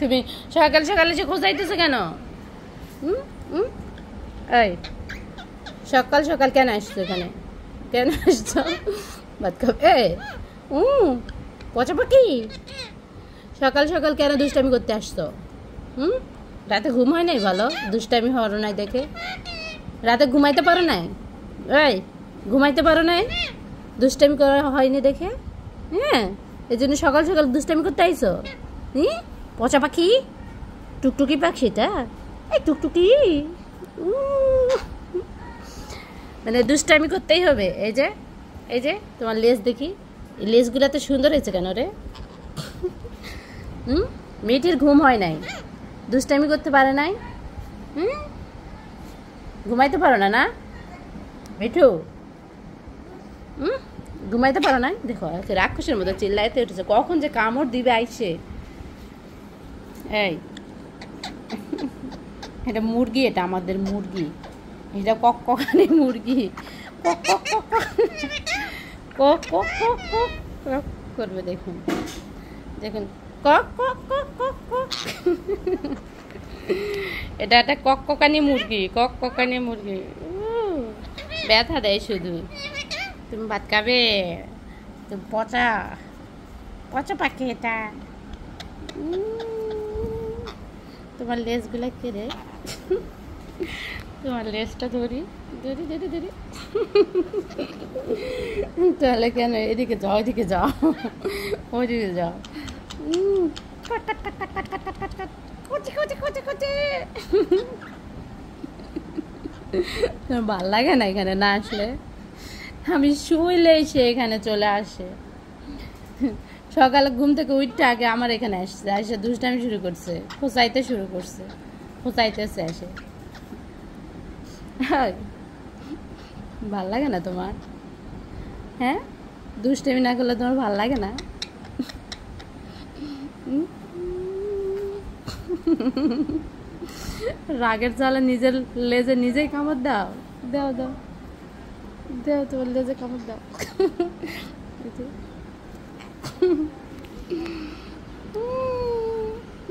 তুমি সকাল সকালে যে খোঁজাইতেছো কেন? এই সকাল সকাল কেন আসছো এখানে? কেন আসছো? ভাত খাবে? পচা পাখি, সকাল সকাল কেন দুষ্টামি করতে আসছো? রাতে ঘুম হয় নাই ভালো? দুষ্টামি হওয়ার নাই দেখে রাতে ঘুমাইতে পারো নাই? এই ঘুমাইতে পারো নাই? দুষ্টামি করা হয়নি দেখে? হ্যাঁ, এই জন্য সকাল সকাল দুষ্টামি করতে আইছো? পচা পাখি, টুকটুকি পাখিটা, এই টুকটুকি, মানে দুষ্টামি করতেই হবে। এই যে তোমার লেজ দেখি, এই লেজগুলো তো সুন্দর হয়েছে কেন রে? মেয়েটির ঘুম হয় নাই, দুষ্টামি করতে পারে নাই, ঘুমাইতে পারো না? না মিঠু, ঘুমাইতে পারো না? দেখো রাক্ষসের মতো চিল্লাইতে উঠেছে, কখন যে কামড় দিবে আইসে। এই এটা মুরগি, এটা আমাদের মুরগি, এটা কক্কানি মুরগি, কক কক কক কক কক কক কক করবে। দেখুন দেখুন, কক কক কক কক কক। এটা একটা কক্কানি মুরগি, কক্কানি মুরগি, ব্যথা দেয় শুধু। তুমি ভাত খাবে? তুমি পচা পচা পাখি এটা। তোমার লেজগুলা কেড়ে, তোমার লেজটা ধরি ধরি ধরি ধরি। তাহলে কেন এদিকে যাও, ওইদিকে যাও, ওইদিকে যাও। তোমার ভাল লাগে না এখানে না আসলে? আমি শুইলেই সে এখানে চলে আসে। সকালে ঘুম থেকে উঠতে আগে আমার এখানে আসছে, এসে দুষ্টামি শুরু করছে, খোঁচাইতে শুরু করছে, খোঁচাইতেছে এসে। ভাল লাগে না তোমার? হ্যাঁ, দুষ্টামি না করলে তোমার ভাল লাগে না? রাগের চালে নিজের লেজে নিজেই কামড় দাও, দাও দাও দাও, তোমার লেজে কামড় দাও।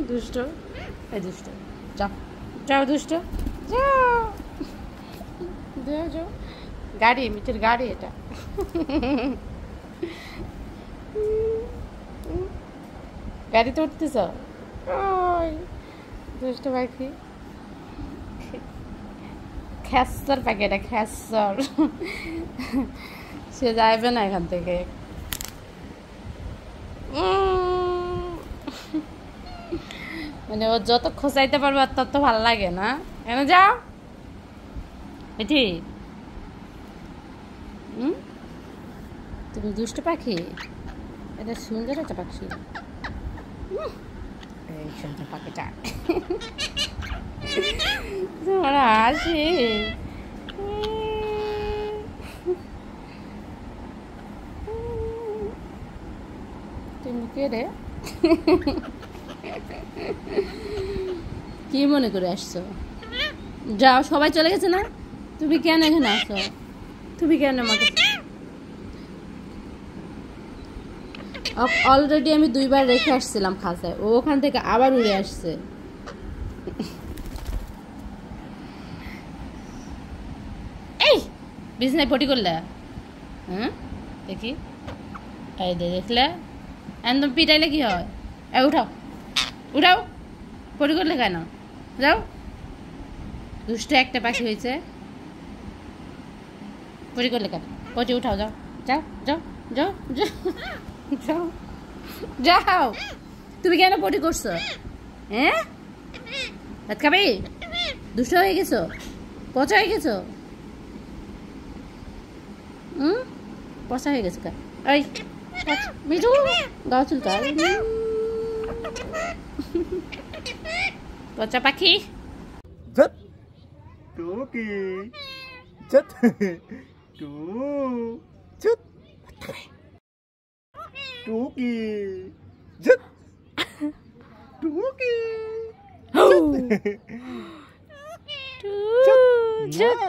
দুষ্ট, এই দুষ্ট, যাও যাও দুষ্ট, যাও যাও যাও। গাড়ি, মিঠের গাড়ি এটা। গাড়িতে উঠতেছ? দুষ্ট পাখি, খ্যাসর পাখি এটা, খ্যাসর। সে যাইবে না এখান থেকে। মানে ও যত খোঁচাইতে পারবে তত ভালো লাগে না? কেন যাও এটি? তুমি দুষ্ট পাখি, এটা সুন্দর একটা পাখি। এই সুন্দর পাখিটা তোমার হাসি। তুমি কে রে? কি মনে করে আসছো? যাও, সবাই চলে গেছে না? তুমি কেন এখানে আসছো? তুমি কেন আমাকে? অলরেডি আমি 2 বার রেখে আসছিলাম খাঁচায়, ও ওখান থেকে আবার উড়ে আসছে। এই বিছনায় পটি করলে? দেখি, এই দেখলে একদম পিটাইলে কি হয়? উঠাও উঠাও, পটি করলে কেন? যাও, দুষ্ট একটা পাখি হয়েছে, পটি করলে কেন? পটি উঠাও, যাও যাও যাও যাও যাও যাও যাও। তুমি কেন পটি করছো? হ্যাঁ, ভাত খাবে? দুষ্ট হয়ে গেছো, পচা হয়ে গেছো, পচা হয়ে গেছো। এই মিঠু, গাও চুলকায়। পচা পাখি, টুকি চুত টু চুত টুকি চুত টুকি চুত চুত